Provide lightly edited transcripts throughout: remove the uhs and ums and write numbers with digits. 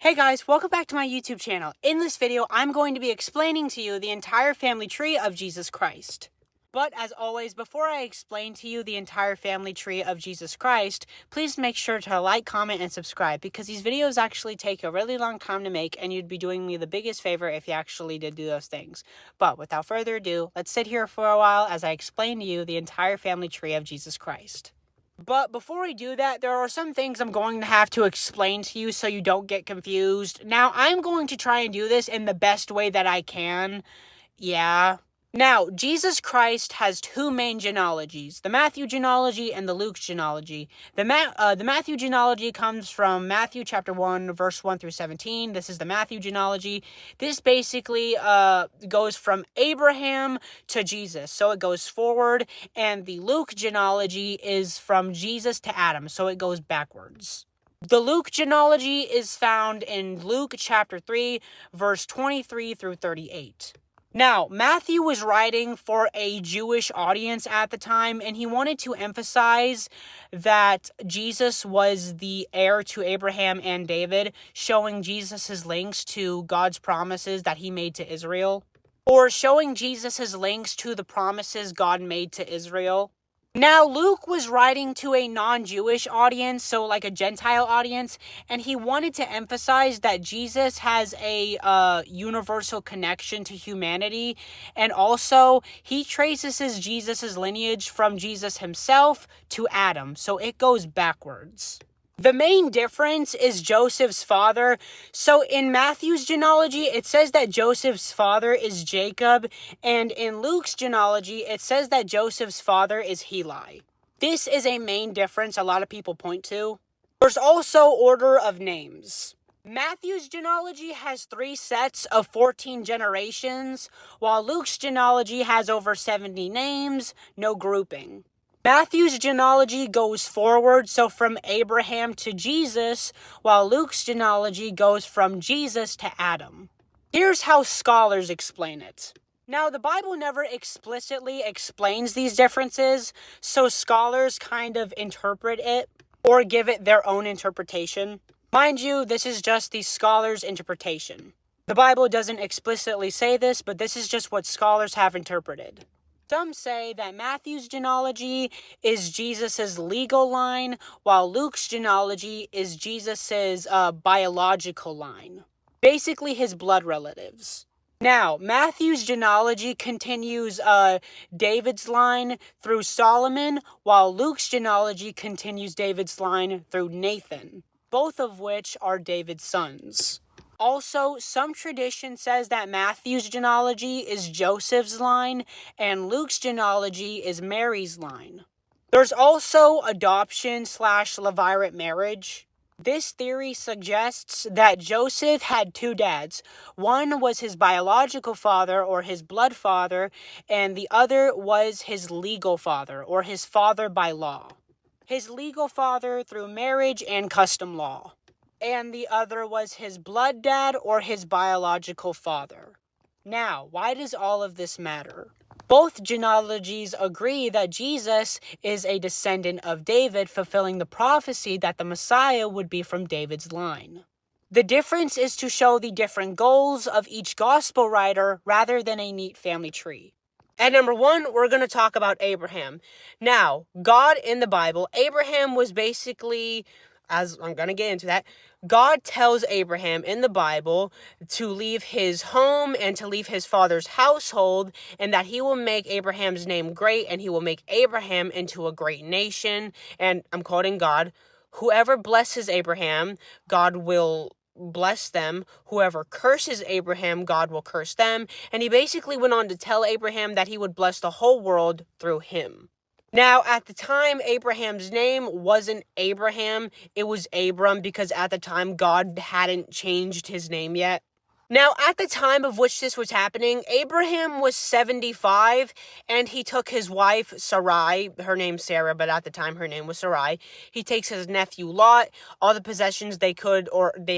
Hey guys, welcome back to my YouTube channel. In this video, I'm going to be explaining to you the entire family tree of Jesus Christ. But as always, before I explain to you the entire family tree of Jesus Christ, please make sure to like, comment, and subscribe because these videos actually take a really long time to make and you'd be doing me the biggest favor if you actually did do those things. But without further ado, let's sit here for a while as I explain to you the entire family tree of Jesus Christ. But before we do that, there are some things I'm going to have to explain to you so you don't get confused. Now, I'm going to try and do this in the best way that I can. Yeah. Now, Jesus Christ has two main genealogies, the Matthew genealogy and the Luke genealogy. The Matthew genealogy comes from Matthew chapter 1, verse 1 through 17. This is the Matthew genealogy. This basically goes from Abraham to Jesus, so it goes forward. And the Luke genealogy is from Jesus to Adam, so it goes backwards. The Luke genealogy is found in Luke chapter 3, verse 23 through 38. Now, Matthew was writing for a Jewish audience at the time, and he wanted to emphasize that Jesus was the heir to Abraham and David, showing Jesus' links to God's promises that he made to Israel, or showing Jesus' links to the promises God made to Israel. Now, Luke was writing to a non-Jewish audience, so like a Gentile audience, and he wanted to emphasize that Jesus has a universal connection to humanity, and also he traces Jesus' lineage from Jesus himself to Adam, so it goes backwards. The main difference is Joseph's father. So in Matthew's genealogy, it says that Joseph's father is Jacob, and in Luke's genealogy, it says that Joseph's father is Heli. This is a main difference a lot of people point to. There's also order of names. Matthew's genealogy has 3 sets of 14 generations, while Luke's genealogy has over 70 names, no grouping. Matthew's genealogy goes forward, so from Abraham to Jesus, while Luke's genealogy goes from Jesus to Adam. Here's how scholars explain it. Now, the Bible never explicitly explains these differences, so scholars kind of interpret it or give it their own interpretation. Mind you, this is just the scholars' interpretation. The Bible doesn't explicitly say this, but this is just what scholars have interpreted. Some say that Matthew's genealogy is Jesus' legal line, while Luke's genealogy is Jesus' biological line. Basically, his blood relatives. Now, Matthew's genealogy continues David's line through Solomon, while Luke's genealogy continues David's line through Nathan, both of which are David's sons. Also, some tradition says that Matthew's genealogy is Joseph's line, and Luke's genealogy is Mary's line. There's also adoption/levirate marriage. This theory suggests that Joseph had 2 dads. One was his biological father, or his blood father, and the other was his legal father, or his father by law. His legal father through marriage and custom law. And the other was his blood dad or his biological father. Now, why does all of this matter? Both genealogies agree that Jesus is a descendant of David, fulfilling the prophecy that the Messiah would be from David's line. The difference is to show the different goals of each gospel writer rather than a neat family tree. At number 1, we're going to talk about Abraham. Now, God in the Bible, Abraham was basically, as I'm going to get into that, God tells Abraham in the Bible to leave his home and to leave his father's household, and that he will make Abraham's name great, and he will make Abraham into a great nation. And I'm quoting God, whoever blesses Abraham, God will bless them. Whoever curses Abraham, God will curse them. And he basically went on to tell Abraham that he would bless the whole world through him. Now, at the time, Abraham's name wasn't Abraham, it was Abram, because at the time, God hadn't changed his name yet. Now, at the time of which this was happening, Abraham was 75, and he took his wife, Sarai, her name's Sarah, but at the time her name was Sarai. He takes his nephew Lot, all the possessions they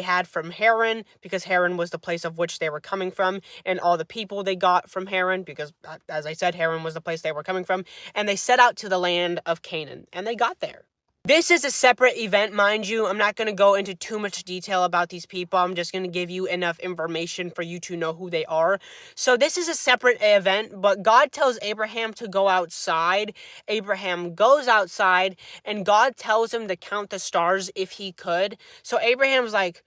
had from Haran, because Haran was the place of which they were coming from, and all the people they got from Haran, because, as I said, Haran was the place they were coming from, and they set out to the land of Canaan, and they got there. This is a separate event, mind you. I'm not going to go into too much detail about these people. I'm just going to give you enough information for you to know who they are. So this is a separate event, but God tells Abraham to go outside. Abraham goes outside, and God tells him to count the stars if he could. So Abraham's like,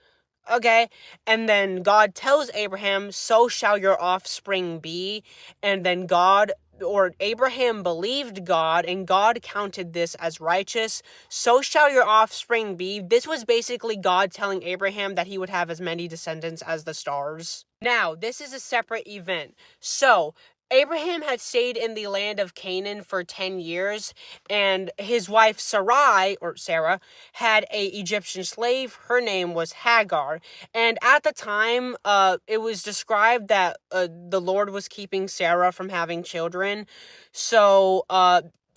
okay. And then God tells Abraham, so shall your offspring be. And then Abraham believed God, and God counted this as righteous. So shall your offspring be. This was basically God telling Abraham that he would have as many descendants as the stars. Now, this is a separate event. So, Abraham had stayed in the land of Canaan for 10 years, and his wife Sarah, had a Egyptian slave. Her name was Hagar. And at the time, it was described that the Lord was keeping Sarah from having children. So,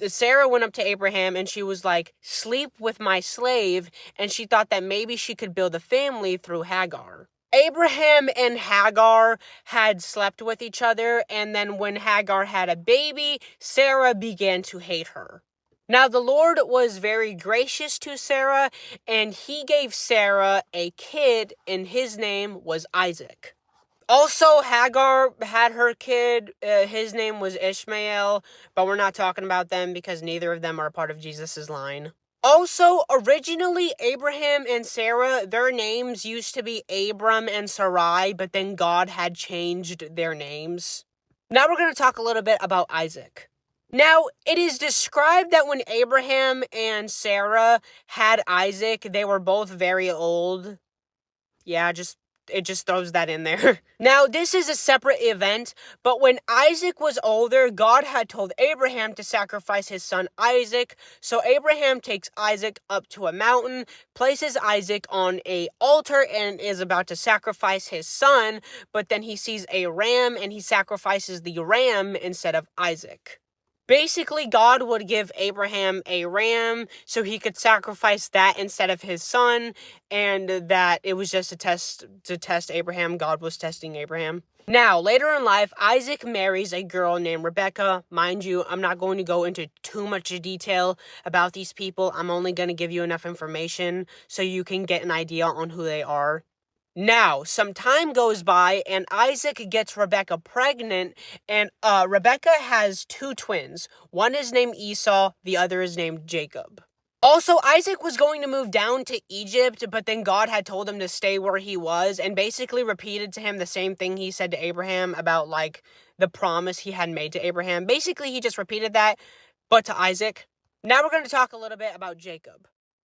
Sarah went up to Abraham and she was like, sleep with my slave, and she thought that maybe she could build a family through Hagar. Abraham and Hagar had slept with each other, and then when Hagar had a baby, Sarah began to hate her. Now, the Lord was very gracious to Sarah, and he gave Sarah a kid, and his name was Isaac. Also, Hagar had her kid. His name was Ishmael, but we're not talking about them because neither of them are part of Jesus' line. Also, originally, Abraham and Sarah, their names used to be Abram and Sarai, but then God had changed their names. Now we're going to talk a little bit about Isaac. Now, it is described that when Abraham and Sarah had Isaac, they were both very old. Yeah, it just throws that in there. Now, this is a separate event, but when Isaac was older, God had told Abraham to sacrifice his son Isaac. So Abraham takes Isaac up to a mountain, places Isaac on an altar, and is about to sacrifice his son, but then he sees a ram, and he sacrifices the ram instead of Isaac. Basically, God would give Abraham a ram so he could sacrifice that instead of his son, and that it was just to test Abraham. God was testing Abraham. Now, later in life, Isaac marries a girl named Rebecca. Mind you, I'm not going to go into too much detail about these people. I'm only going to give you enough information so you can get an idea on who they are. Now, some time goes by, and Isaac gets Rebecca pregnant, and Rebecca has two twins. One is named Esau, the other is named Jacob. Also, Isaac was going to move down to Egypt, but then God had told him to stay where he was, and basically repeated to him the same thing he said to Abraham about, like, the promise he had made to Abraham. Basically, he just repeated that, but to Isaac. Now we're going to talk a little bit about Jacob.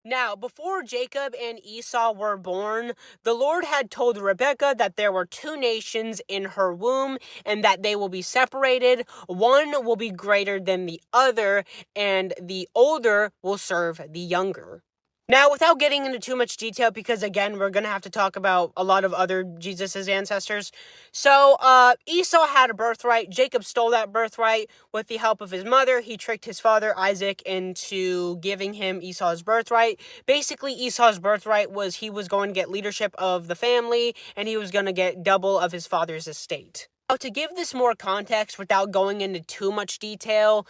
Now, before Jacob and Esau were born, the Lord had told Rebekah that there were two nations in her womb and that they will be separated. One will be greater than the other, and the older will serve the younger. Now, without getting into too much detail, because again, we're going to have to talk about a lot of other Jesus' ancestors. So, Esau had a birthright. Jacob stole that birthright with the help of his mother. He tricked his father, Isaac, into giving him Esau's birthright. Basically, Esau's birthright was he was going to get leadership of the family, and he was going to get double of his father's estate. Now, to give this more context without going into too much detail,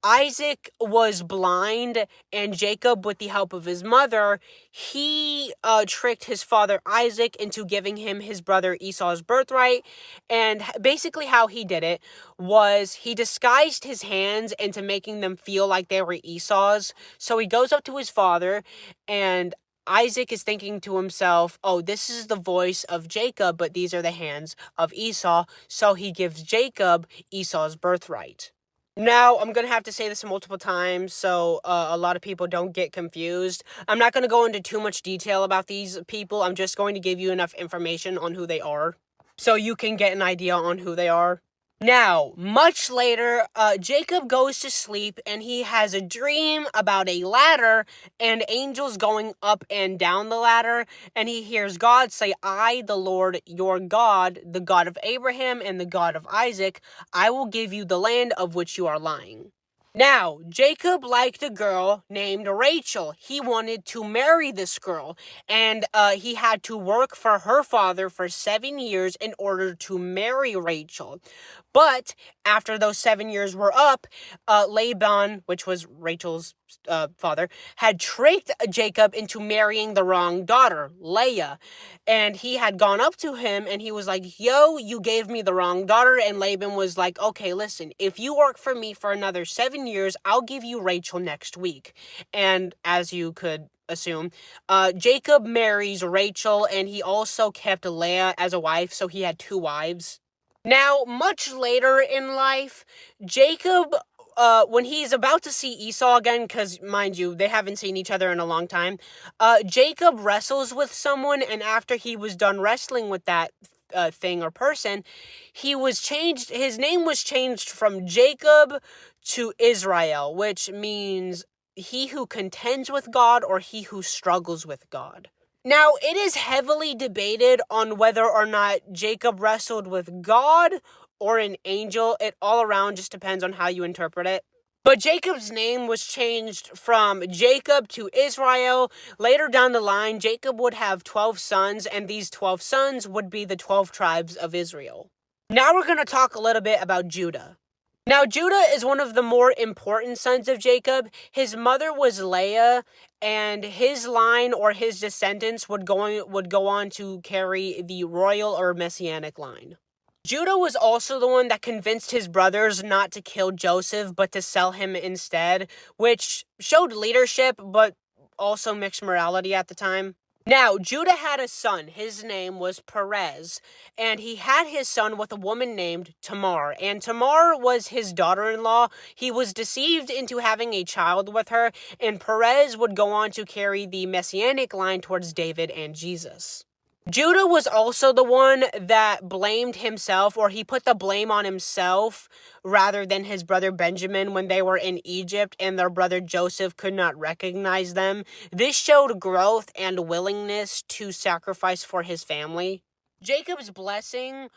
Isaac was blind, and Jacob, with the help of his mother, he tricked his father Isaac into giving him his brother Esau's birthright. And basically how he did it was he disguised his hands into making them feel like they were Esau's. So he goes up to his father, and Isaac is thinking to himself, oh, this is the voice of Jacob, but these are the hands of Esau. So he gives Jacob Esau's birthright. Now, I'm going to have to say this multiple times so a lot of people don't get confused. I'm not going to go into too much detail about these people. I'm just going to give you enough information on who they are so you can get an idea on who they are. Now, much later, Jacob goes to sleep and he has a dream about a ladder and angels going up and down the ladder, and he hears God say, I, the Lord, your God, the God of Abraham and the God of Isaac, I will give you the land of which you are lying. Now, Jacob liked a girl named Rachel. He wanted to marry this girl, and he had to work for her father for 7 years in order to marry Rachel. But after those 7 years were up, Laban, which was Rachel's father, had tricked Jacob into marrying the wrong daughter, Leah. And he had gone up to him and he was like, yo, you gave me the wrong daughter. And Laban was like, okay, listen, if you work for me for another 7 years, I'll give you Rachel next week. And as you could assume, Jacob marries Rachel, and he also kept Leah as a wife, so he had 2 wives. Now, much later in life, Jacob, when he's about to see Esau again, because, mind you, they haven't seen each other in a long time, Jacob wrestles with someone, and after he was done wrestling with that thing or person, his name was changed from Jacob to Israel, which means he who contends with God or he who struggles with God. Now, it is heavily debated on whether or not Jacob wrestled with God or an angel. It all around just depends on how you interpret it. But Jacob's name was changed from Jacob to Israel. Later down the line, Jacob would have 12 sons, and these 12 sons would be the 12 tribes of Israel. Now we're going to talk a little bit about Judah. Now, Judah is one of the more important sons of Jacob. His mother was Leah, and his line or his descendants would go on to carry the royal or messianic line. Judah was also the one that convinced his brothers not to kill Joseph, but to sell him instead, which showed leadership, but also mixed morality at the time. Now, Judah had a son. His name was Perez, and he had his son with a woman named Tamar, and Tamar was his daughter-in-law. He was deceived into having a child with her, and Perez would go on to carry the messianic line towards David and Jesus. Judah was also the one that blamed himself, or he put the blame on himself rather than his brother Benjamin when they were in Egypt and their brother Joseph could not recognize them. This showed growth and willingness to sacrifice for his family. Jacob's blessing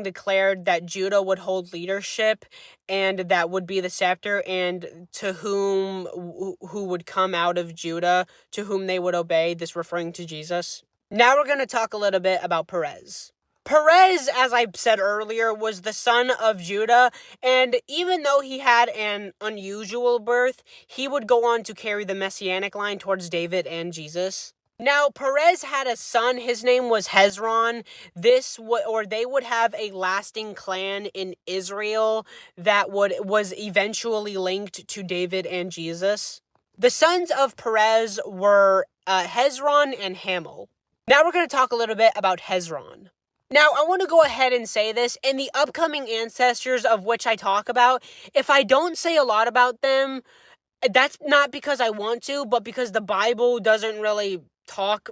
declared that Judah would hold leadership and that would be the scepter, and to who would come out of Judah, to whom they would obey, this referring to Jesus. Now we're going to talk a little bit about Perez. Perez, as I said earlier, was the son of Judah, and even though he had an unusual birth, he would go on to carry the messianic line towards David and Jesus. Now, Perez had a son. His name was Hezron. They would have a lasting clan in Israel that was eventually linked to David and Jesus. The sons of Perez were Hezron and Hamel. Now we're going to talk a little bit about Hezron. Now, I want to go ahead and say this, in the upcoming ancestors of which I talk about, if I don't say a lot about them, that's not because I want to, but because the Bible doesn't really talk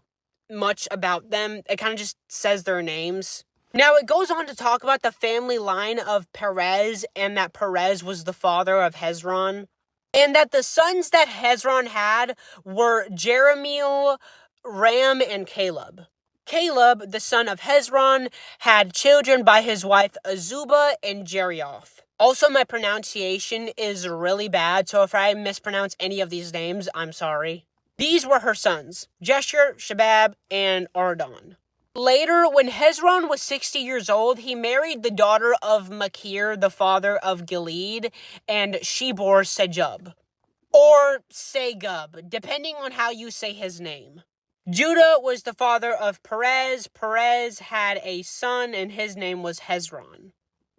much about them. It kind of just says their names. Now, it goes on to talk about the family line of Perez, and that Perez was the father of Hezron, and that the sons that Hezron had were Jeremiel, Ram, and Caleb. Caleb, the son of Hezron, had children by his wife Azubah and Jerioth. Also, my pronunciation is really bad, so if I mispronounce any of these names, I'm sorry. These were her sons, Jeshur, Shabab, and Ardon. Later, when Hezron was 60 years old, he married the daughter of Machir, the father of Gilead, and she bore Sejub, or Segub, depending on how you say his name. Judah was the father of Perez. Perez had a son, and his name was Hezron.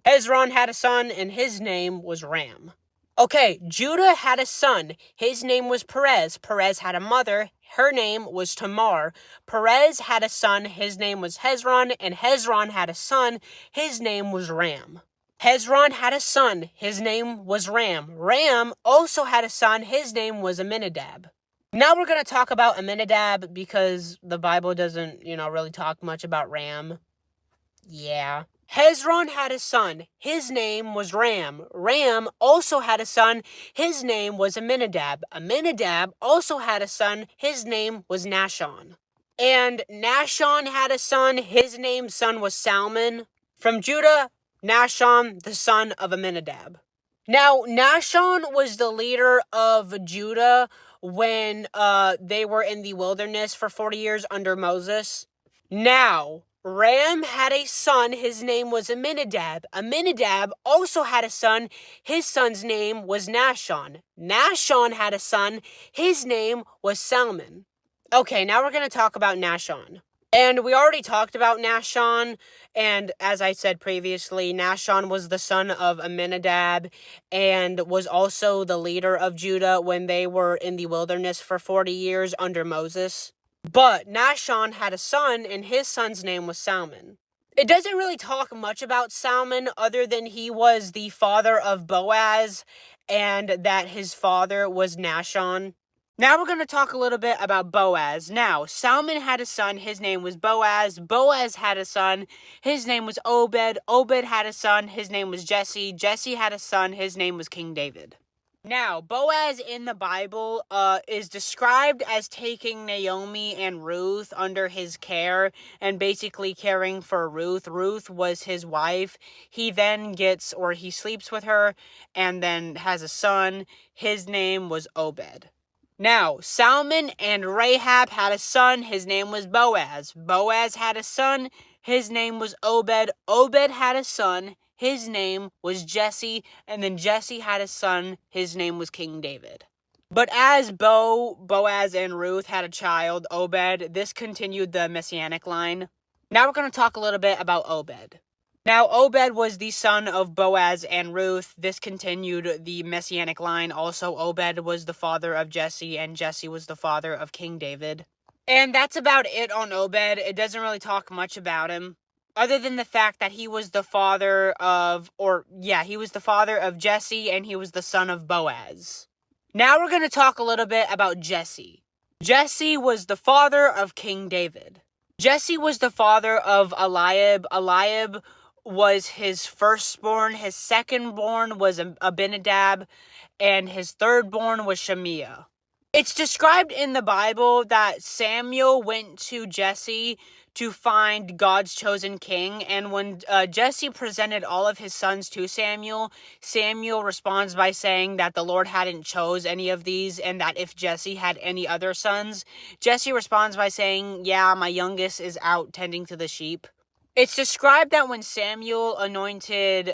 Hezron had a son, and his name was Ram. Okay, Judah had a son. His name was Perez. Perez had a mother. Her name was Tamar. Perez had a son. His name was Hezron, and Hezron had a son. His name was Ram. Hezron had a son. His name was Ram. Ram also had a son. His name was Amminadab. Now we're going to talk about Amminadab because the Bible doesn't, really talk much about Ram. Yeah. Hezron had a son. His name was Ram. Ram also had a son. His name was Amminadab. Amminadab also had a son. His name was Nahshon. And Nahshon had a son. His son was Salmon. From Judah, Nahshon, the son of Amminadab. Now, Nahshon was the leader of Judah when they were in the wilderness for 40 years under Moses. Now, Ram had a son, his name was Aminadab. Aminadab also had a son, his son's name was Nahshon. Nahshon had a son, his name was Salmon. Okay, now we're going to talk about Nahshon. And we already talked about Nahshon, and as I said previously, Nahshon was the son of Aminadab and was also the leader of Judah when they were in the wilderness for 40 years under Moses. But Nahshon had a son, and his son's name was Salmon. It doesn't really talk much about Salmon other than he was the father of Boaz and that his father was Nahshon. Now we're going to talk a little bit about Boaz. Now, Salmon had a son, his name was Boaz. Boaz had a son, his name was Obed. Obed had a son, his name was Jesse. Jesse had a son, his name was King David. Now, Boaz in the Bible is described as taking Naomi and Ruth under his care and basically caring for Ruth. Ruth was his wife. He then he sleeps with her and then has a son. His name was Obed. Now, Salmon and Rahab had a son, his name was Boaz. Boaz had a son, his name was Obed. Obed had a son, his name was Jesse, and then Jesse had a son, his name was King David. But as Boaz and Ruth had a child, Obed, this continued the messianic line. Now we're going to talk a little bit about Obed. Now, Obed was the son of Boaz and Ruth. This continued the messianic line. Also, Obed was the father of Jesse, and Jesse was the father of King David. And that's about it on Obed. It doesn't really talk much about him, other than the fact that he was the father of Jesse, and he was the son of Boaz. Now we're going to talk a little bit about Jesse. Jesse was the father of King David. Jesse was the father of Eliab. Eliab was his firstborn, his secondborn was Abinadab, and his thirdborn was Shemiah. It's described in the Bible that Samuel went to Jesse to find God's chosen king, and when Jesse presented all of his sons to Samuel, Samuel responds by saying that the Lord hadn't chose any of these, and that if Jesse had any other sons, Jesse responds by saying, yeah, my youngest is out tending to the sheep. It's described that when Samuel anointed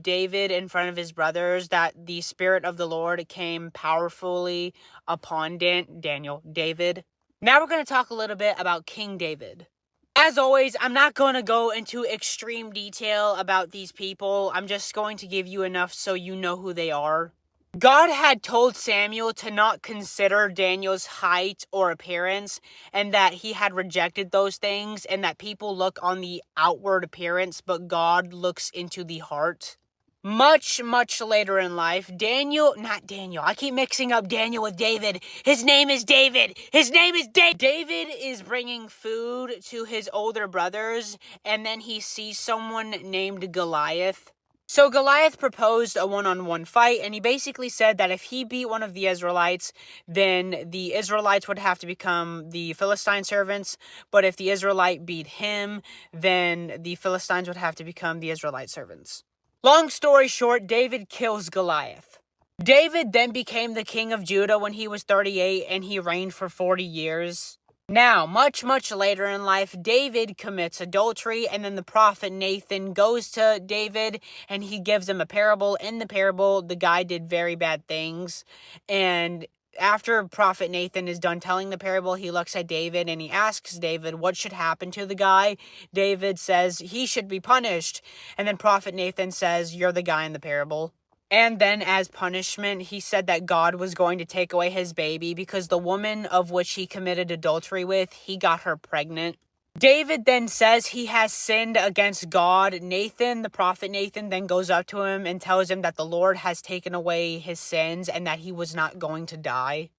David in front of his brothers, that the Spirit of the Lord came powerfully upon David. Now we're going to talk a little bit about King David. As always, I'm not going to go into extreme detail about these people. I'm just going to give you enough so you know who they are. God had told Samuel to not consider Daniel's height or appearance, and that he had rejected those things, and that people look on the outward appearance, but God looks into the heart. Much, much later in life, I keep mixing up Daniel with David. His name is David. David is bringing food to his older brothers, and then he sees someone named Goliath. So Goliath proposed a one-on-one fight, and he basically said that if he beat one of the Israelites, then the Israelites would have to become the Philistine servants, but if the Israelite beat him, then the Philistines would have to become the Israelite servants. Long story short, David kills Goliath. David then became the king of Judah when he was 38, and he reigned for 40 years. Now, much, much later in life, David commits adultery, and then the prophet Nathan goes to David, and he gives him a parable. In the parable, the guy did very bad things, and after prophet Nathan is done telling the parable, he looks at David, and he asks David what should happen to the guy. David says he should be punished, and then prophet Nathan says, you're the guy in the parable. And then as punishment, he said that God was going to take away his baby because the woman of which he committed adultery with, he got her pregnant. David then says he has sinned against God. The prophet Nathan, then goes up to him and tells him that the Lord has taken away his sins and that he was not going to die.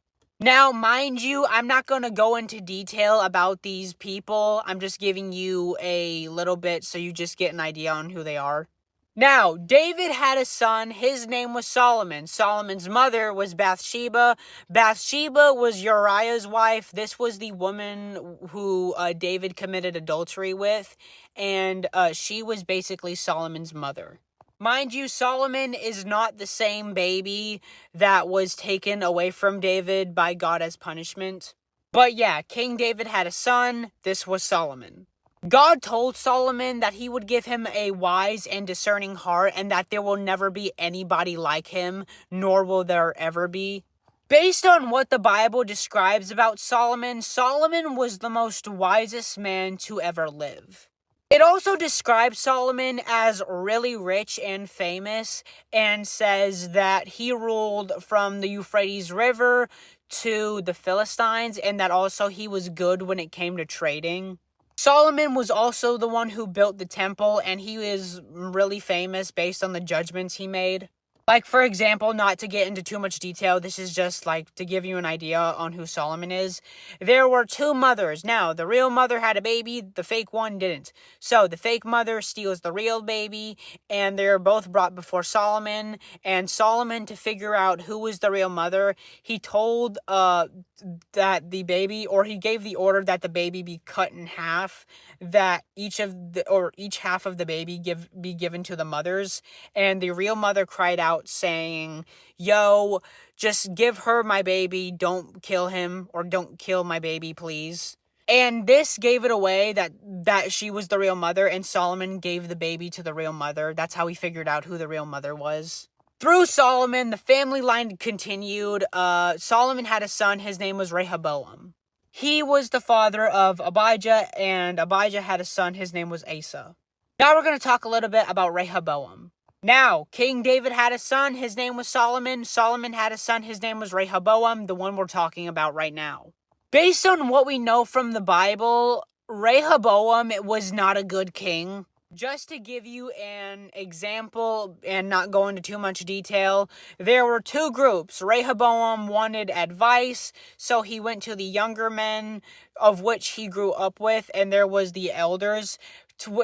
Now, mind you, I'm not going to go into detail about these people. I'm just giving you a little bit so you just get an idea on who they are. Now, David had a son. His name was Solomon. Solomon's mother was Bathsheba. Bathsheba was Uriah's wife. This was the woman who David committed adultery with, and she was basically Solomon's mother. Mind you, Solomon is not the same baby that was taken away from David by God as punishment. But yeah, King David had a son. This was Solomon. God told Solomon that he would give him a wise and discerning heart and that there will never be anybody like him, nor will there ever be. Based on what the Bible describes about Solomon, Solomon was the most wisest man to ever live. It also describes Solomon as really rich and famous and says that he ruled from the Euphrates River to the Philistines and that also he was good when it came to trading. Solomon was also the one who built the temple, and he is really famous based on the judgments he made. Like, for example, not to get into too much detail, this is just like to give you an idea on who Solomon is. There were two mothers. Now, the real mother had a baby, the fake one didn't. So, the fake mother steals the real baby, and they're both brought before Solomon. And Solomon, to figure out who was the real mother, he told that the baby, or he gave the order that the baby be cut in half, that each half of the baby be given to the mothers. And the real mother cried out saying, "Yo, just give her my baby, don't kill him, or don't kill my baby, please." And this gave it away that she was the real mother, and Solomon gave the baby to the real mother. That's how he figured out who the real mother was. Through Solomon, the family line continued. Solomon had a son. His name was Rehoboam. He was the father of Abijah, and Abijah had a son. His name was Asa. Now we're going to talk a little bit about Rehoboam. Now, King David had a son. His name was Solomon. Solomon had a son. His name was Rehoboam, the one we're talking about right now. Based on what we know from the Bible, Rehoboam was not a good king. Just to give you an example and not go into too much detail, there were two groups. Rehoboam wanted advice, so he went to the younger men of which he grew up with, and there was the elders.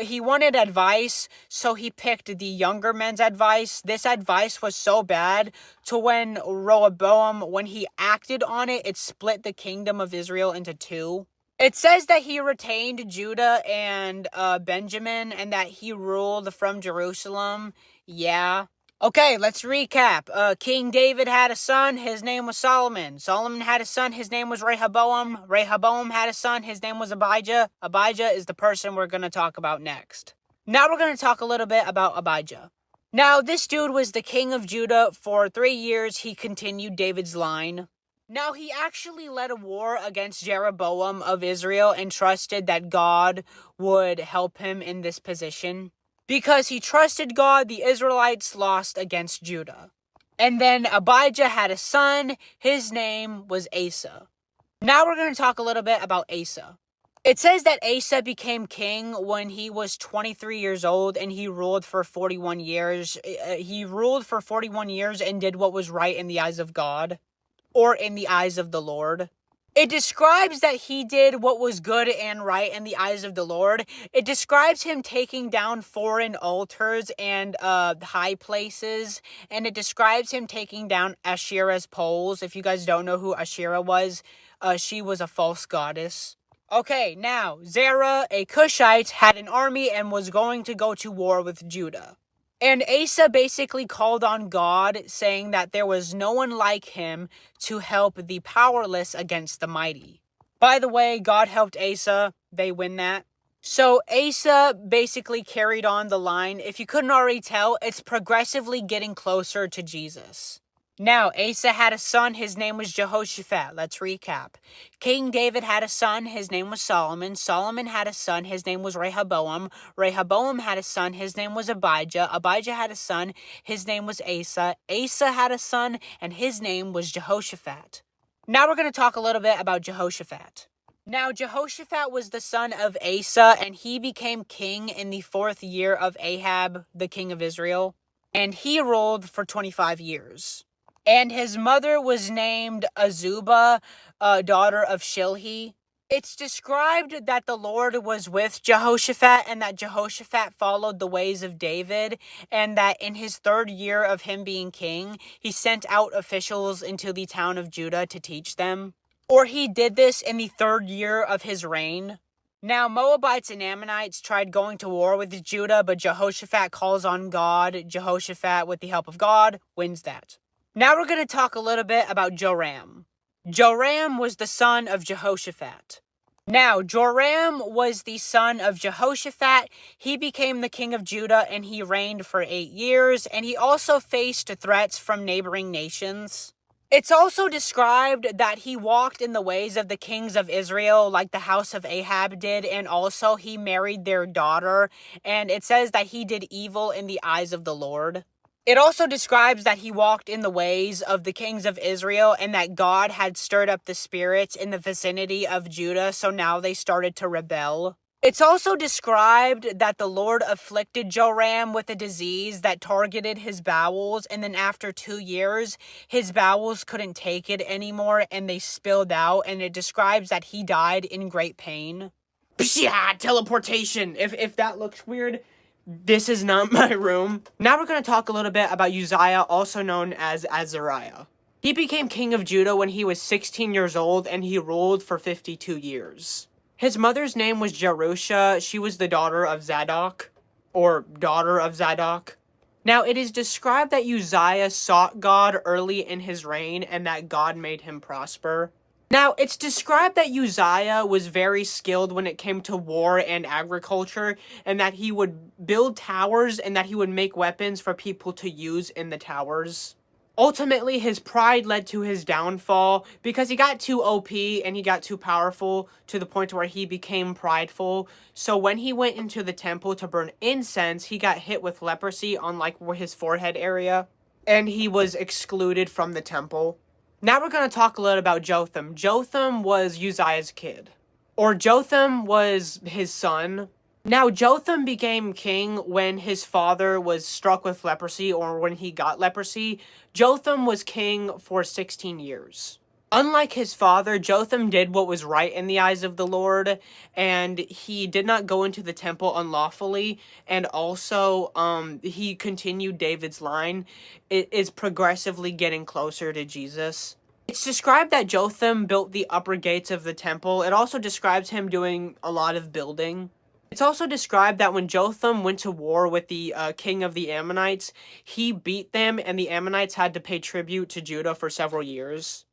He wanted advice, so he picked the younger men's advice. This advice was so bad to when Rehoboam, when he acted on it, it split the kingdom of Israel into two. It says that he retained Judah and Benjamin and that he ruled from Jerusalem. Yeah. Okay, let's recap. King David had a son. His name was Solomon. Solomon had a son. His name was Rehoboam. Rehoboam had a son. His name was Abijah. Abijah is the person we're going to talk about next. Now we're going to talk a little bit about Abijah. Now, this dude was the king of Judah for 3 years. He continued David's line. Now, he actually led a war against Jeroboam of Israel and trusted that God would help him in this position. Because he trusted God, the Israelites lost against Judah. And then Abijah had a son. His name was Asa. Now we're going to talk a little bit about Asa. It says that Asa became king when he was 23 years old and he ruled for 41 years. He ruled for 41 years and did what was right in the eyes of God. Or in the eyes of the Lord. It describes that he did what was good and right in the eyes of the Lord. It describes him taking down foreign altars and high places. And it describes him taking down Asherah's poles. If you guys don't know who Asherah was, she was a false goddess. Okay, now, Zerah, a Cushite, had an army and was going to go to war with Judah. And Asa basically called on God, saying that there was no one like him to help the powerless against the mighty. By the way, God helped Asa. They win that. So Asa basically carried on the line. If you couldn't already tell, it's progressively getting closer to Jesus. Now, Asa had a son. His name was Jehoshaphat. Let's recap. King David had a son. His name was Solomon. Solomon had a son. His name was Rehoboam. Rehoboam had a son. His name was Abijah. Abijah had a son. His name was Asa. Asa had a son, and his name was Jehoshaphat. Now we're going to talk a little bit about Jehoshaphat. Now, Jehoshaphat was the son of Asa, and he became king in the 4th year of Ahab, the king of Israel. And he ruled for 25 years. And his mother was named Azubah, daughter of Shilhi. It's described that the Lord was with Jehoshaphat and that Jehoshaphat followed the ways of David, and that in his 3rd year of him being king, he sent out officials into the town of Judah to teach them. Or he did this in the 3rd year of his reign. Now, Moabites and Ammonites tried going to war with Judah, but Jehoshaphat calls on God. Jehoshaphat, with the help of God, wins that. Now we're going to talk a little bit about Joram. Joram was the son of Jehoshaphat. Now, Joram was the son of Jehoshaphat. He became the king of Judah, and he reigned for 8 years, and he also faced threats from neighboring nations. It's also described that he walked in the ways of the kings of Israel, like the house of Ahab did, and also he married their daughter, and it says that he did evil in the eyes of the Lord. It also describes that he walked in the ways of the kings of Israel and that God had stirred up the spirits in the vicinity of Judah, so now they started to rebel. It's also described that the Lord afflicted Joram with a disease that targeted his bowels, and then after 2 years, his bowels couldn't take it anymore and they spilled out, and it describes that he died in great pain. Pshia! Teleportation! If that looks weird, this is not my room. Now we're going to talk a little bit about Uzziah, also known as Azariah. He became king of Judah when he was 16 years old, and he ruled for 52 years. His mother's name was Jerusha. She was the daughter of Zadok, or daughter of Zadok. Now, it is described that Uzziah sought God early in his reign, and that God made him prosper. Now, it's described that Uzziah was very skilled when it came to war and agriculture, and that he would build towers and that he would make weapons for people to use in the towers. Ultimately, his pride led to his downfall because he got too OP and he got too powerful to the point where he became prideful. So when he went into the temple to burn incense, he got hit with leprosy on like his forehead area, and he was excluded from the temple. Now we're going to talk a little about Jotham. Jotham was Uzziah's kid, or Jotham was his son. Now, Jotham became king when his father was struck with leprosy, or when he got leprosy. Jotham was king for 16 years. Unlike his father, Jotham did what was right in the eyes of the Lord, and he did not go into the temple unlawfully, and also he continued David's line. It is progressively getting closer to Jesus. It's described that Jotham built the upper gates of the temple. It also describes him doing a lot of building. It's also described that when Jotham went to war with the king of the Ammonites, he beat them, and the Ammonites had to pay tribute to Judah for several years.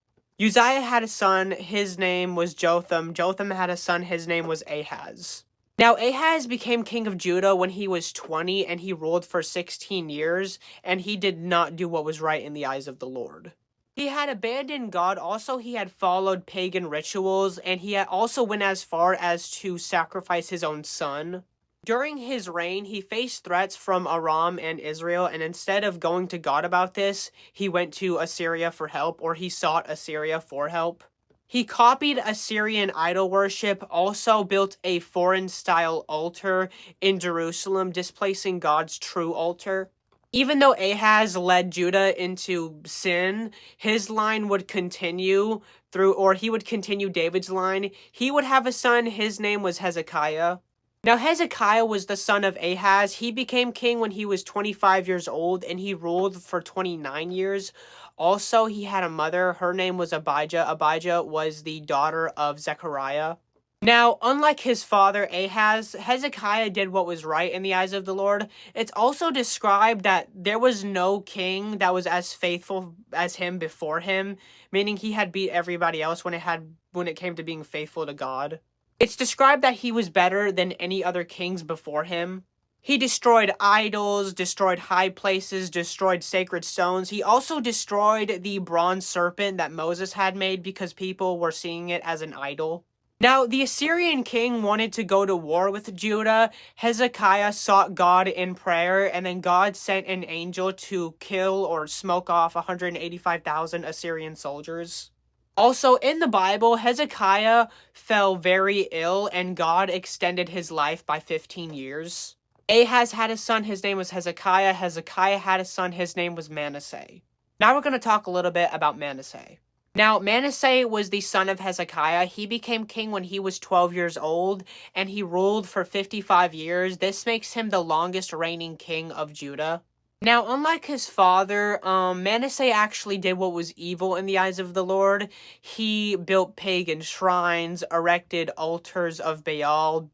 Uzziah had a son, his name was Jotham. Jotham had a son, his name was Ahaz. Now, Ahaz became king of Judah when he was 20, and he ruled for 16 years, and he did not do what was right in the eyes of the Lord. He had abandoned God. Also, he had followed pagan rituals, and he had also went as far as to sacrifice his own son. During his reign, he faced threats from Aram and Israel, and instead of going to God about this, he went to Assyria for help, or he sought Assyria for help. He copied Assyrian idol worship, also built a foreign-style altar in Jerusalem, displacing God's true altar. Even though Ahaz led Judah into sin, his line would continue he would continue David's line. He would have a son, his name was Hezekiah. Now, Hezekiah was the son of Ahaz. He became king when he was 25 years old, and he ruled for 29 years. Also, he had a mother. Her name was Abijah. Abijah was the daughter of Zechariah. Now, unlike his father Ahaz, Hezekiah did what was right in the eyes of the Lord. It's also described that there was no king that was as faithful as him before him, meaning he had beat everybody else when it came to being faithful to God. It's described that he was better than any other kings before him. He destroyed idols, destroyed high places, destroyed sacred stones. He also destroyed the bronze serpent that Moses had made because people were seeing it as an idol. Now, the Assyrian king wanted to go to war with Judah. Hezekiah sought God in prayer, and then God sent an angel to kill or smoke off 185,000 Assyrian soldiers. Also, in the Bible, Hezekiah fell very ill, and God extended his life by 15 years. Ahaz had a son, his name was Hezekiah. Hezekiah had a son, his name was Manasseh. Now we're going to talk a little bit about Manasseh. Now, Manasseh was the son of Hezekiah. He became king when he was 12 years old, and he ruled for 55 years. This makes him the longest reigning king of Judah. Now, unlike his father, Manasseh actually did what was evil in the eyes of the Lord. He built pagan shrines, erected altars of Baal,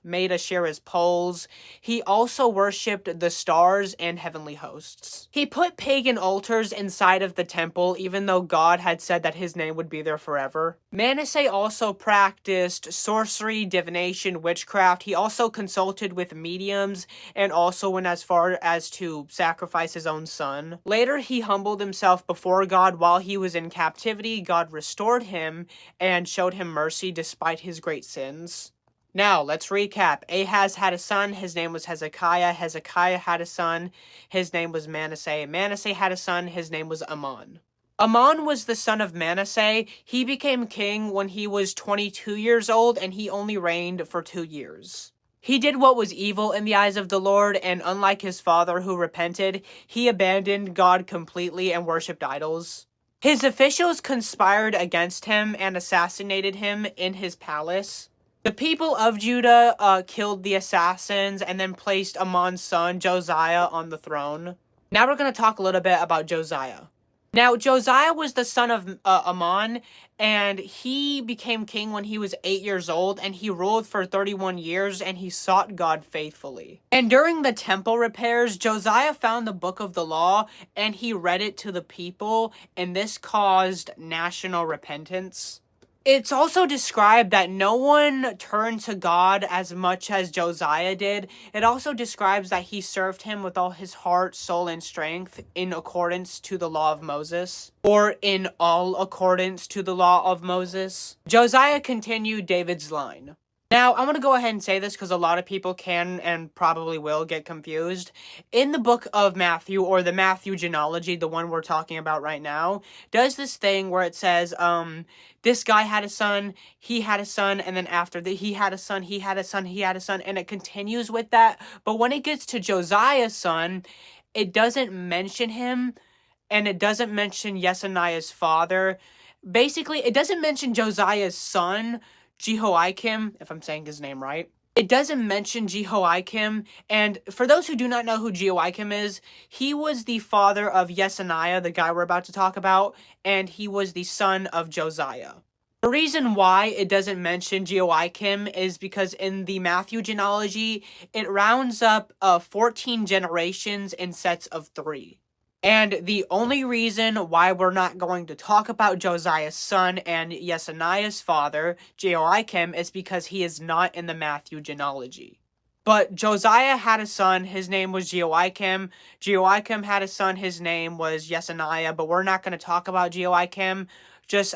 made Asherah's poles. He also worshipped the stars and heavenly hosts. He put pagan altars inside of the temple, even though God had said that his name would be there forever. Manasseh also practiced sorcery, divination, witchcraft. He also consulted with mediums and also went as far as to sacrifice his own son. Later, he humbled himself before God while he was in captivity. God restored him and showed him mercy despite his great sins. Now, let's recap. Ahaz had a son, his name was Hezekiah. Hezekiah had a son, his name was Manasseh. Manasseh had a son, his name was Amon. Amon was the son of Manasseh. He became king when he was 22 years old, and he only reigned for 2 years. He did what was evil in the eyes of the Lord, and unlike his father who repented, he abandoned God completely and worshipped idols. His officials conspired against him and assassinated him in his palace. The people of Judah killed the assassins and then placed Amon's son, Josiah, on the throne. Now we're going to talk a little bit about Josiah. Now, Josiah was the son of Amon, and he became king when he was 8 years old, and he ruled for 31 years, and he sought God faithfully. And during the temple repairs, Josiah found the book of the law, and he read it to the people, and this caused national repentance. It's also described that no one turned to God as much as Josiah did. It also describes that he served him with all his heart, soul, and strength in accordance to the law of Moses, or in all accordance to the law of Moses. Josiah continued David's line. Now, I'm going to go ahead and say this because a lot of people can and probably will get confused. In the book of Matthew, or the Matthew genealogy, the one we're talking about right now, does this thing where it says, this guy had a son, he had a son, and then after that, he had a son, he had a son, he had a son, and it continues with that. But when it gets to Josiah's son, it doesn't mention him, and it doesn't mention Yesaniah's father. Basically, it doesn't mention Josiah's son, Jehoiakim, if I'm saying his name right. It doesn't mention Jehoiakim, and for those who do not know who Jehoiakim is, he was the father of Yesaniah, the guy we're about to talk about, and he was the son of Josiah. The reason why it doesn't mention Jehoiakim is because in the Matthew genealogy, it rounds up 14 generations in sets of 3. And the only reason why we're not going to talk about Josiah's son and Yesaniah's father, Jehoiakim, is because he is not in the Matthew genealogy. But Josiah had a son, his name was Jehoiakim. Jehoiakim had a son, his name was Yesaniah, but we're not going to talk about Jehoiakim.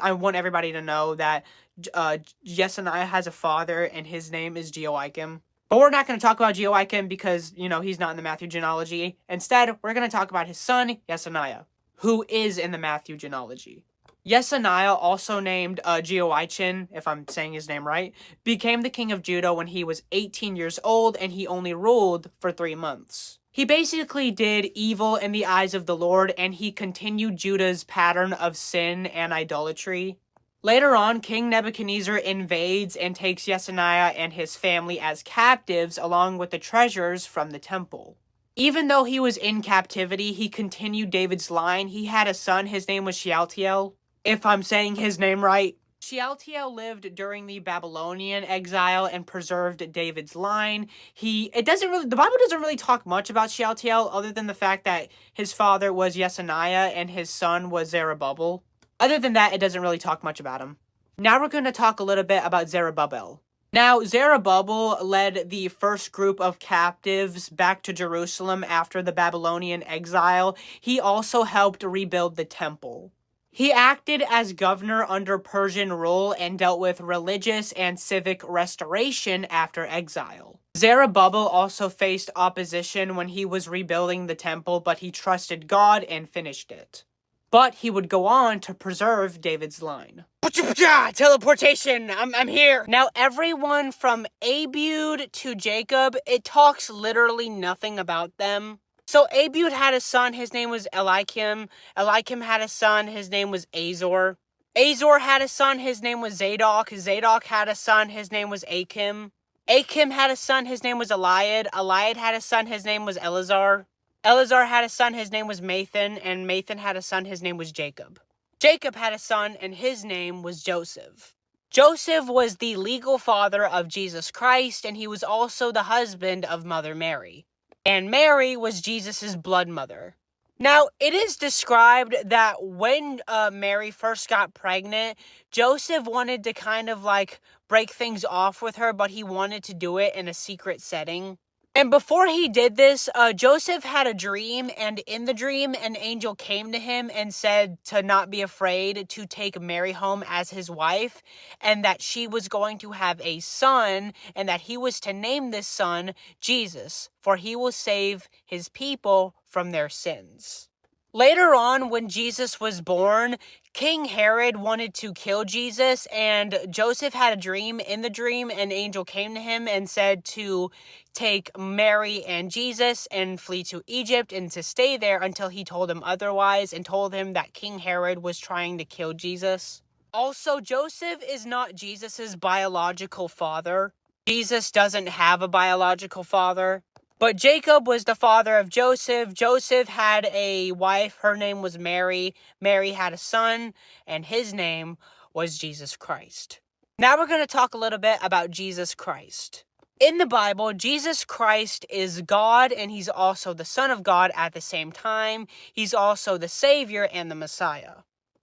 I want everybody to know that Yesaniah has a father, and his name is Jehoiakim. But we're not going to talk about Jehoiakim because, he's not in the Matthew genealogy. Instead, we're going to talk about his son, Yesaniah, who is in the Matthew genealogy. Yesaniah, also named Jehoiachin, if I'm saying his name right, became the king of Judah when he was 18 years old, and he only ruled for 3 months. He basically did evil in the eyes of the Lord, and he continued Judah's pattern of sin and idolatry. Later on, King Nebuchadnezzar invades and takes Yesaniah and his family as captives along with the treasures from the temple. Even though he was in captivity, he continued David's line. He had a son, his name was Shealtiel, if I'm saying his name right. Shealtiel lived during the Babylonian exile and preserved David's line. The Bible doesn't really talk much about Shealtiel other than the fact that his father was Yesaniah and his son was Zerubbabel. Other than that, it doesn't really talk much about him. Now we're going to talk a little bit about Zerubbabel. Now, Zerubbabel led the first group of captives back to Jerusalem after the Babylonian exile. He also helped rebuild the temple. He acted as governor under Persian rule and dealt with religious and civic restoration after exile. Zerubbabel also faced opposition when he was rebuilding the temple, but he trusted God and finished it. But he would go on to preserve David's line. Teleportation! I'm here! Now, everyone from Abijah to Jacob, it talks literally nothing about them. So, Abijah had a son, his name was Eliakim. Eliakim had a son, his name was Azor. Azor had a son, his name was Zadok. Zadok had a son, his name was Achim. Achim had a son, his name was Eliad. Eliad had a son, his name was Eleazar. Eleazar had a son, his name was Mathan, and Mathan had a son, his name was Jacob. Jacob had a son, and his name was Joseph. Joseph was the legal father of Jesus Christ, and he was also the husband of Mother Mary. And Mary was Jesus' blood mother. Now, it is described that when Mary first got pregnant, Joseph wanted to kind of like break things off with her, but he wanted to do it in a secret setting. And before he did this, Joseph had a dream, and in the dream, an angel came to him and said to not be afraid to take Mary home as his wife, and that she was going to have a son, and that he was to name this son Jesus, for he will save his people from their sins. Later on, when Jesus was born, King Herod wanted to kill Jesus, and Joseph had a dream. In the dream, an angel came to him and said to take Mary and Jesus and flee to Egypt and to stay there until he told him otherwise, and told him that King Herod was trying to kill Jesus. Also, Joseph is not Jesus's biological father. Jesus doesn't have a biological father. But Jacob was the father of Joseph. Joseph had a wife. Her name was Mary. Mary had a son, and his name was Jesus Christ. Now we're going to talk a little bit about Jesus Christ. In the Bible, Jesus Christ is God, and he's also the Son of God at the same time. He's also the Savior and the Messiah.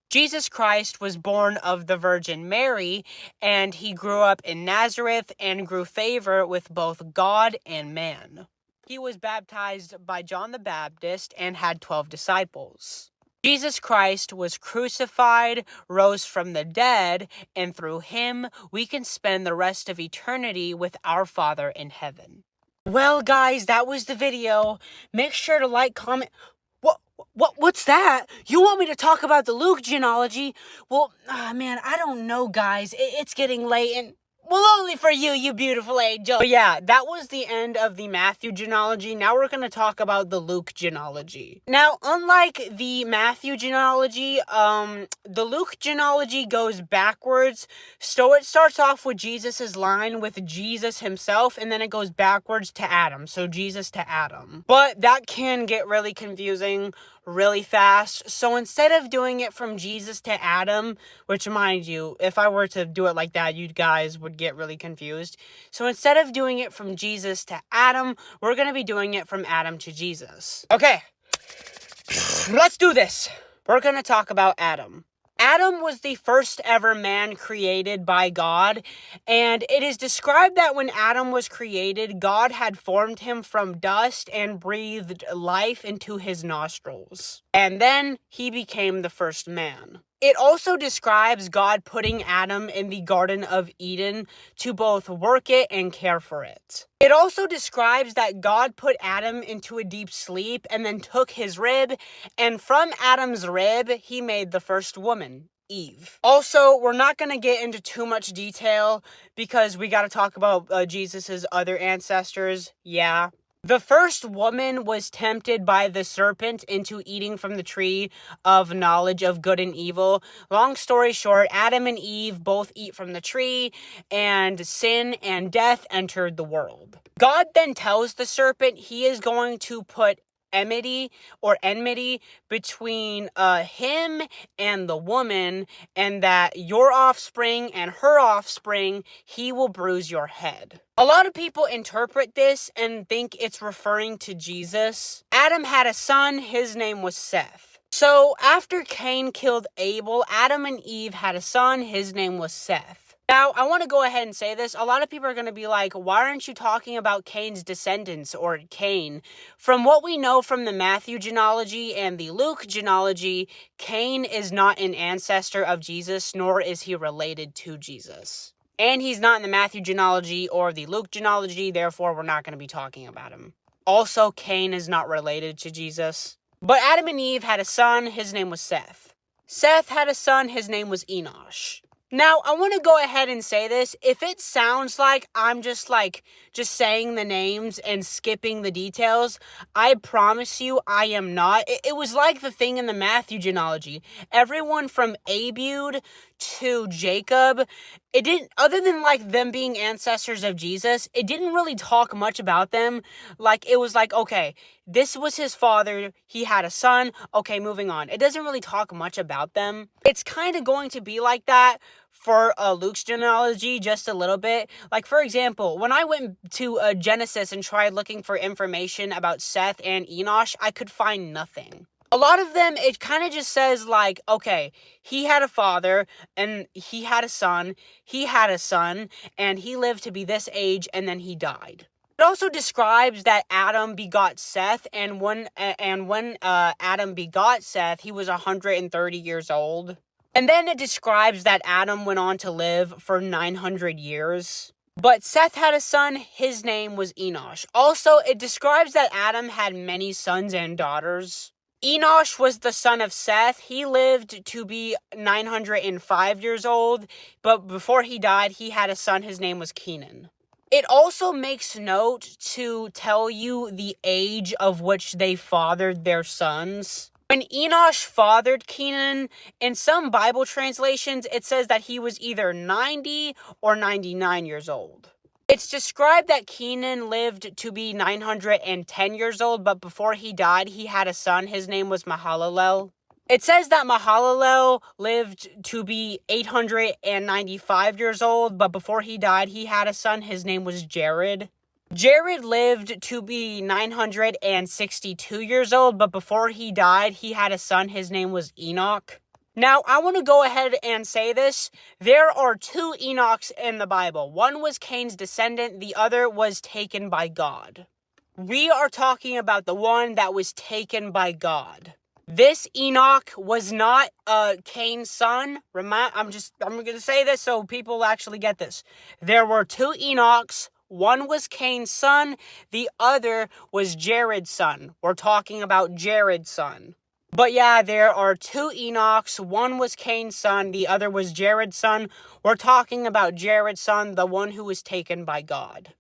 Jesus Christ was born of the Virgin Mary, and he grew up in Nazareth and grew favor with both God and man. He was baptized by John the Baptist and had 12 disciples. Jesus Christ was crucified, rose from the dead, and through him, we can spend the rest of eternity with our Father in heaven. Well, guys, that was the video. Make sure to like, comment. What's that? You want me to talk about the Luke genealogy? Well, man, I don't know, guys. It's getting late, and well, only for you, you beautiful angel. But yeah, that was the end of the Matthew genealogy. Now we're going to talk about the Luke genealogy. Now, unlike the Matthew genealogy, the Luke genealogy goes backwards. So it starts off with Jesus's line with Jesus himself, and then it goes backwards to Adam. So Jesus to Adam. But that can get really confusing really fast. So instead of doing it from Jesus to Adam, which mind you, if I were to do it like that, you guys would get really confused. So instead of doing it from Jesus to Adam, we're going to be doing it from Adam to Jesus. Okay, let's do this. We're going to talk about Adam. Adam was the first ever man created by God, and it is described that when Adam was created, God had formed him from dust and breathed life into his nostrils. And then he became the first man. It also describes God putting Adam in the Garden of Eden to both work it and care for it. It also describes that God put Adam into a deep sleep and then took his rib, and from Adam's rib, he made the first woman, Eve. Also, we're not going to get into too much detail because we got to talk about Jesus's other ancestors. Yeah. The first woman was tempted by the serpent into eating from the tree of knowledge of good and evil. Long story short, Adam and Eve both eat from the tree, and sin and death entered the world. God then tells the serpent he is going to put enmity between him and the woman, and that your offspring and her offspring, he will bruise your head. A lot of people interpret this and think it's referring to Jesus. Adam had a son, his name was Seth. So after Cain killed Abel, Adam and Eve had a son, his name was Seth. Now, I want to go ahead and say this. A lot of people are going to be like, why aren't you talking about Cain's descendants or Cain? From what we know from the Matthew genealogy and the Luke genealogy, Cain is not an ancestor of Jesus, nor is he related to Jesus. And he's not in the Matthew genealogy or the Luke genealogy, therefore we're not going to be talking about him. Also, Cain is not related to Jesus. But Adam and Eve had a son, his name was Seth. Seth had a son, his name was Enosh. Now, I want to go ahead and say this. If it sounds like I'm just saying the names and skipping the details, I promise you I am not. It was like the thing in the Matthew genealogy. Everyone from Abijah to Jacob it didn't, other than like them being ancestors of Jesus, it didn't really talk much about them. Like, it was like, okay, this was his father, he had a son, okay, moving on. It doesn't really talk much about them. It's kind of going to be like that for Luke's genealogy, just a little bit. Like, for example, when I went to Genesis and tried looking for information about Seth and Enosh, I could find nothing. A lot of them, it kind of just says like, okay, he had a father, and he had a son, and he lived to be this age, and then he died. It also describes that Adam begot Seth, and when Adam begot Seth, he was 130 years old. And then it describes that Adam went on to live for 900 years. But Seth had a son, his name was Enosh. Also, it describes that Adam had many sons and daughters. Enosh was the son of Seth. He lived to be 905 years old, but before he died, he had a son. His name was Kenan. It also makes note to tell you the age of which they fathered their sons. When Enosh fathered Kenan, in some Bible translations, it says that he was either 90 or 99 years old. It's described that Kenan lived to be 910 years old, but before he died, he had a son. His name was Mahalalel. It says that Mahalalel lived to be 895 years old, but before he died, he had a son. His name was Jared. Jared lived to be 962 years old, but before he died, he had a son. His name was Enoch. Now, I want to go ahead and say this. There are two Enochs in the Bible. One was Cain's descendant. The other was taken by God. We are talking about the one that was taken by God. This Enoch was not Cain's son. I'm going to say this so people actually get this. There were two Enochs. One was Cain's son. The other was Jared's son. We're talking about Jared's son. But yeah, there are two Enochs. One was Cain's son. The other was Jared's son. We're talking about Jared's son, the one who was taken by God.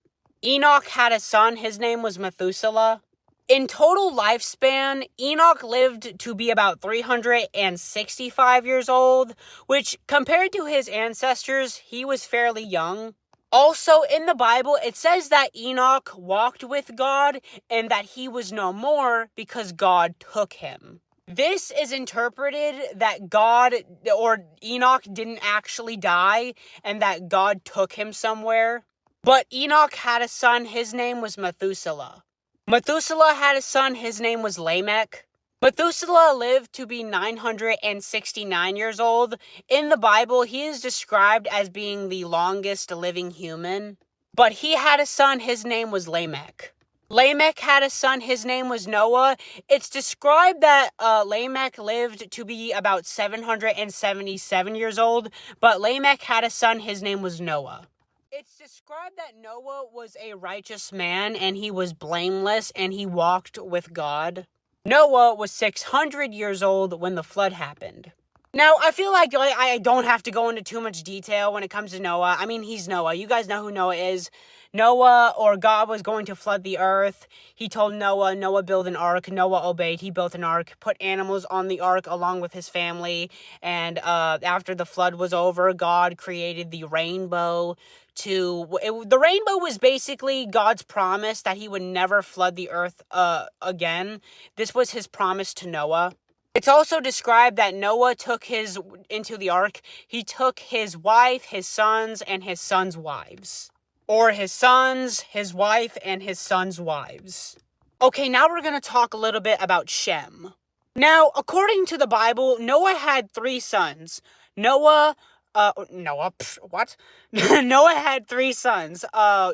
Enoch had a son. His name was Methuselah. In total lifespan, Enoch lived to be about 365 years old, which compared to his ancestors, he was fairly young. Also, in the Bible, it says that Enoch walked with God and that he was no more because God took him. This is interpreted that God or Enoch didn't actually die and that God took him somewhere. But Enoch had a son, his name was Methuselah. Methuselah had a son, his name was Lamech. Methuselah lived to be 969 years old. In the Bible, he is described as being the longest living human. But he had a son, his name was Lamech. Lamech had a son, his name was Noah. It's described that Lamech lived to be about 777 years old, but Lamech had a son, his name was Noah. It's described that Noah was a righteous man, and he was blameless, and he walked with God. Noah was 600 years old when the flood happened. Now, I feel like I don't have to go into too much detail when it comes to Noah. I mean, he's Noah. You guys know who Noah is. Noah, or God, was going to flood the earth. He told Noah build an ark. Noah obeyed. He built an ark, put animals on the ark along with his family. And after the flood was over, God created the rainbow. The rainbow was basically God's promise that he would never flood the earth again. This was his promise to Noah. It's also described that Noah took into the ark, he took his wife, his sons, and his sons' wives. Or his sons, his wife, and his sons' wives. Okay, now we're going to talk a little bit about Shem. Now, according to the Bible, Noah had 3 sons. Noah had 3 sons.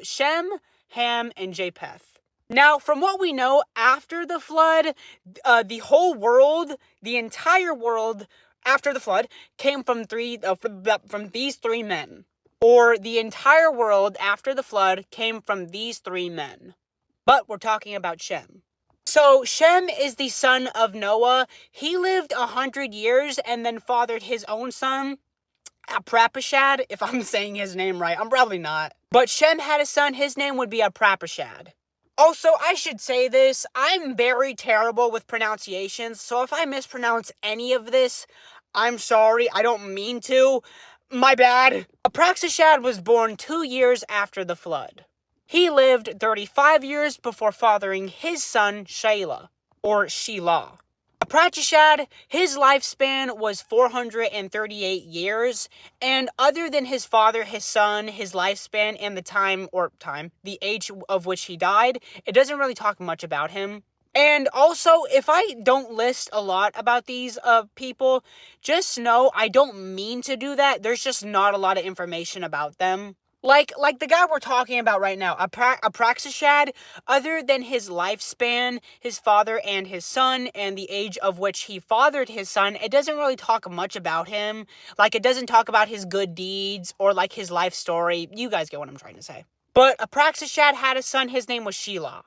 Shem, Ham, and Japheth. Now, from what we know, after the flood, the whole world, the entire world after the flood, came from these 3 men. Or the entire world after the flood came from these 3 men. But we're talking about Shem. So Shem is the son of Noah. He lived 100 years and then fathered his own son, Aprapashad, if I'm saying his name right. I'm probably not. But Shem had a son. His name would be Aprapashad. Also, I should say this. I'm very terrible with pronunciations. So if I mispronounce any of this, I'm sorry. I don't mean to. My bad. Apraxashad was born 2 years after the flood. He lived 35 years before fathering his son Shelah, or Shelah. Apraxashad, his lifespan was 438 years, and other than his father, his son, his lifespan, and the age of which he died, it doesn't really talk much about him. And also, if I don't list a lot about these people, just know I don't mean to do that. There's just not a lot of information about them. Like the guy we're talking about right now, Apraxashad, other than his lifespan, his father and his son, and the age of which he fathered his son, it doesn't really talk much about him. Like, it doesn't talk about his good deeds or, like, his life story. You guys get what I'm trying to say. But Apraxashad had a son, his name was Shelah.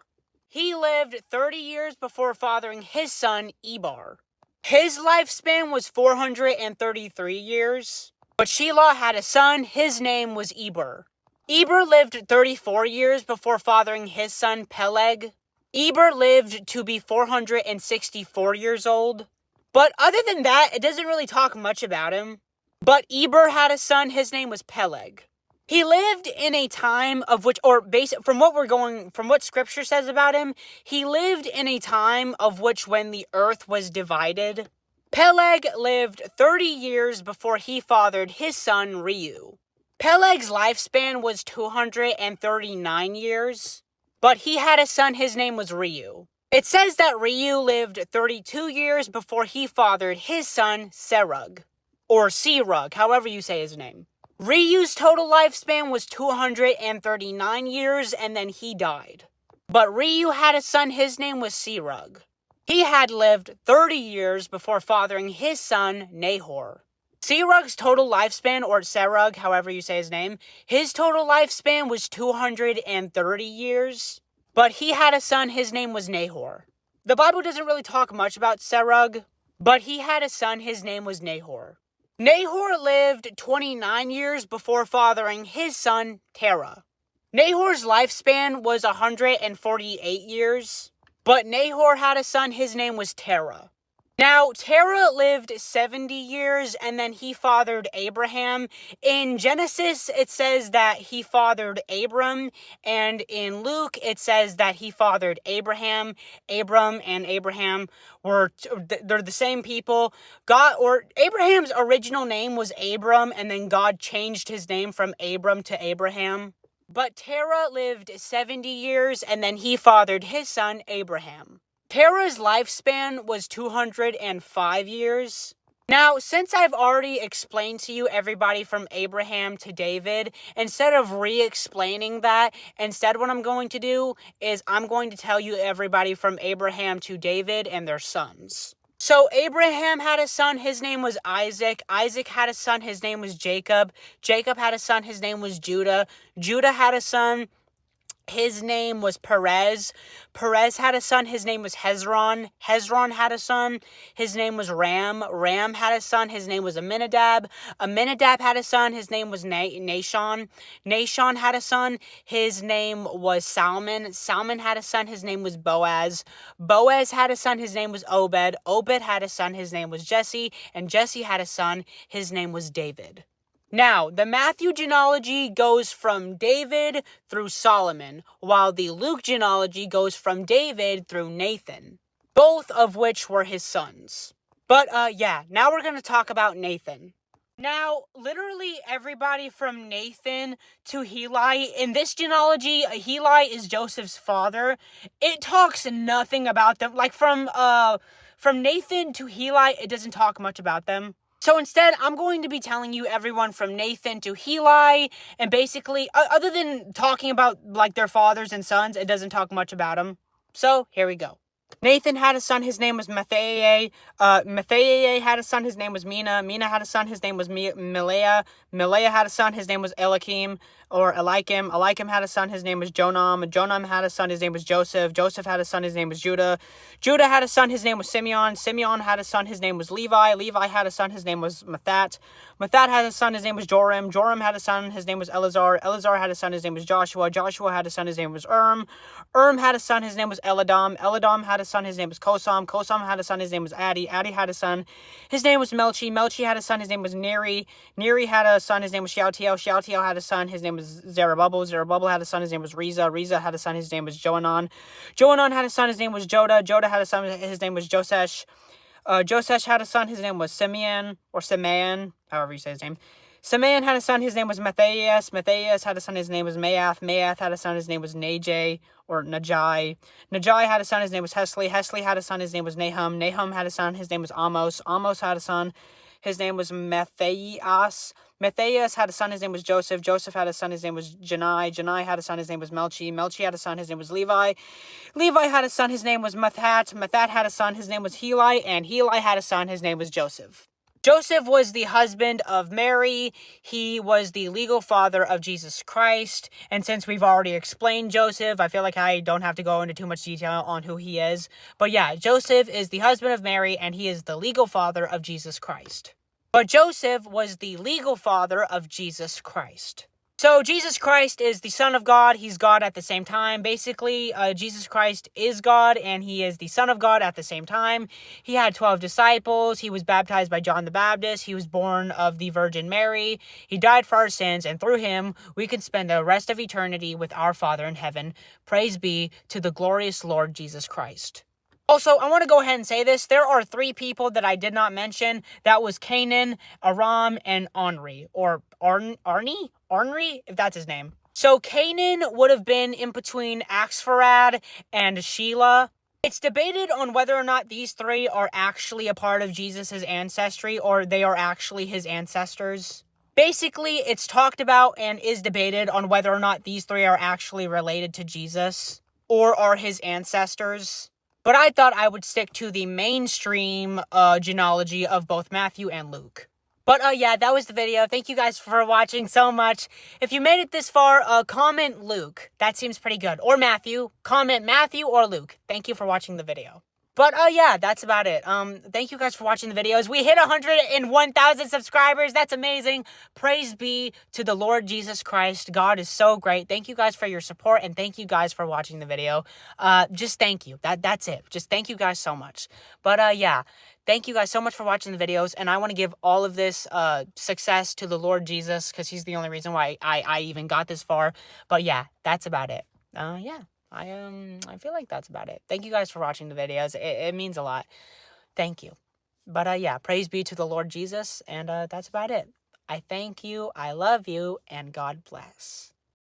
He lived 30 years before fathering his son, Eber. His lifespan was 433 years. But Shelah had a son, his name was Eber. Eber lived 34 years before fathering his son, Peleg. Eber lived to be 464 years old. But other than that, it doesn't really talk much about him. But Eber had a son, his name was Peleg. He lived in a time of which, from what scripture says about him, he lived in a time of which when the earth was divided. Peleg lived 30 years before he fathered his son Reu. Peleg's lifespan was 239 years, but he had a son, his name was Reu. It says that Reu lived 32 years before he fathered his son Serug, or Serug, however you say his name. Reu's total lifespan was 239 years, and then he died. But Reu had a son, his name was Serug. He had lived 30 years before fathering his son, Nahor. Serug's total lifespan, or Serug, however you say his name, his total lifespan was 230 years, but he had a son, his name was Nahor. The Bible doesn't really talk much about Serug, but he had a son, his name was Nahor. Nahor lived 29 years before fathering his son, Terah. Nahor's lifespan was 148 years, but Nahor had a son, his name was Terah. Now, Terah lived 70 years, and then he fathered Abraham. In Genesis, it says that he fathered Abram, and in Luke, it says that he fathered Abraham. Abram and Abraham they're the same people. Abraham's original name was Abram, and then God changed his name from Abram to Abraham. But Terah lived 70 years, and then he fathered his son, Abraham. Terah's lifespan was 205 years. Now, since I've already explained to you everybody from Abraham to David, instead of re-explaining that, what I'm going to do is I'm going to tell you everybody from Abraham to David and their sons. So Abraham had a son, his name was Isaac. Isaac had a son, his name was Jacob. Jacob had a son, his name was Judah. Judah had a son, his name was Perez. Perez had a son, his name was Hezron. Hezron had a son, his name was Ram. Ram had a son, his name was Aminadab. Aminadab had a son, his name was Nahshon. Nahshon had a son, his name was Salmon. Salmon had a son, his name was Boaz. Boaz had a son, his name was Obed. Obed had a son, his name was Jesse. And Jesse had a son, his name was David. Now, the Matthew genealogy goes from David through Solomon, while the Luke genealogy goes from David through Nathan, both of which were his sons. But, now we're going to talk about Nathan. Now, literally everybody from Nathan to Heli, in this genealogy, Heli is Joseph's father. It talks nothing about them. Like, from Nathan to Heli, it doesn't talk much about them. So instead, I'm going to be telling you everyone from Nathan to Heli, and basically, other than talking about, like, their fathers and sons, it doesn't talk much about them. So, here we go. Nathan had a son, his name was Matthiah. Matthiah had a son, his name was Mina. Mina had a son, his name was Meleah. Meleah had a son, his name was Eliakim, or Eliakim. Eliakim had a son, his name was Jonam. Jonam had a son, his name was Joseph. Joseph had a son, his name was Judah. Judah had a son, his name was Simeon. Simeon had a son, his name was Levi. Levi had a son, his name was Mathat. Mathat had a son, his name was Joram. Joram had a son, his name was Eleazar. Eleazar had a son, his name was Joshua. Joshua had a son, his name was Erm had a son, his name was Eladam. Eladam had had a son, his name was Kosam. Kosam had a son, his name was Adi. Adi had a son, his name was Melchi. Melchi had a son, his name was Neri. Neri had a son, his name was Shealtiel. Shealtiel had a son, his name was Zerubbabel. Zerubbabel had a son, his name was Reza. Reza had a son, his name was Johanan. Johanan had a son, his name was Joda. Joda had a son, his name was Josesh. Josesh had a son, his name was Simeon, or Simeon, however you say his name. Simeon had a son, his name was Matthias. Matthias had a son, his name was Maath. Maath had a son, his name was Najai, or Najai. Najai had a son, his name was Hesli. Hesli had a son, his name was Nahum. Nahum had a son, his name was Amos. Amos had a son, his name was Matthias. Matthias had a son, his name was Joseph. Joseph had a son, his name was Janai. Janai had a son, his name was Melchi. Melchi had a son, his name was Levi. Levi had a son, his name was Mathat. Mathat had a son, his name was Heli. And Heli had a son, his name was Joseph. Joseph was the husband of Mary. He was the legal father of Jesus Christ. And since we've already explained Joseph, I feel like I don't have to go into too much detail on who he is. But yeah, Joseph is the husband of Mary, and he is the legal father of Jesus Christ. But Joseph was the legal father of Jesus Christ. So Jesus Christ is the Son of God. He's God at the same time. Basically, Jesus Christ is God, and he is the Son of God at the same time. He had 12 disciples. He was baptized by John the Baptist. He was born of the Virgin Mary. He died for our sins, and through him, we can spend the rest of eternity with our Father in heaven. Praise be to the glorious Lord Jesus Christ. Also, I want to go ahead and say this. There are 3 people that I did not mention. That was Canaan, Aram, and Onri. Or Ornri, if that's his name. So Canaan would have been in between Axpharad and Sheila. It's debated on whether or not these 3 are actually a part of Jesus' ancestry, or they are actually his ancestors. Basically, it's talked about and is debated on whether or not these 3 are actually related to Jesus, or are his ancestors. But I thought I would stick to the mainstream genealogy of both Matthew and Luke. But yeah, that was the video. Thank you guys for watching so much. If you made it this far, comment Luke. That seems pretty good. Or Matthew. Comment Matthew or Luke. Thank you for watching the video. But yeah, that's about it. Thank you guys for watching the videos. We hit 101,000 subscribers. That's amazing. Praise be to the Lord Jesus Christ. God is so great. Thank you guys for your support, and thank you guys for watching the video. Just thank you. That's it. Just thank you guys so much. But yeah, thank you guys so much for watching the videos, and I want to give all of this success to the Lord Jesus, because he's the only reason why I even got this far. But yeah, that's about it. Yeah. I feel like that's about it. Thank you guys for watching the videos. It means a lot. Thank you. But yeah, praise be to the Lord Jesus, and that's about it. I thank you, I love you, and God bless.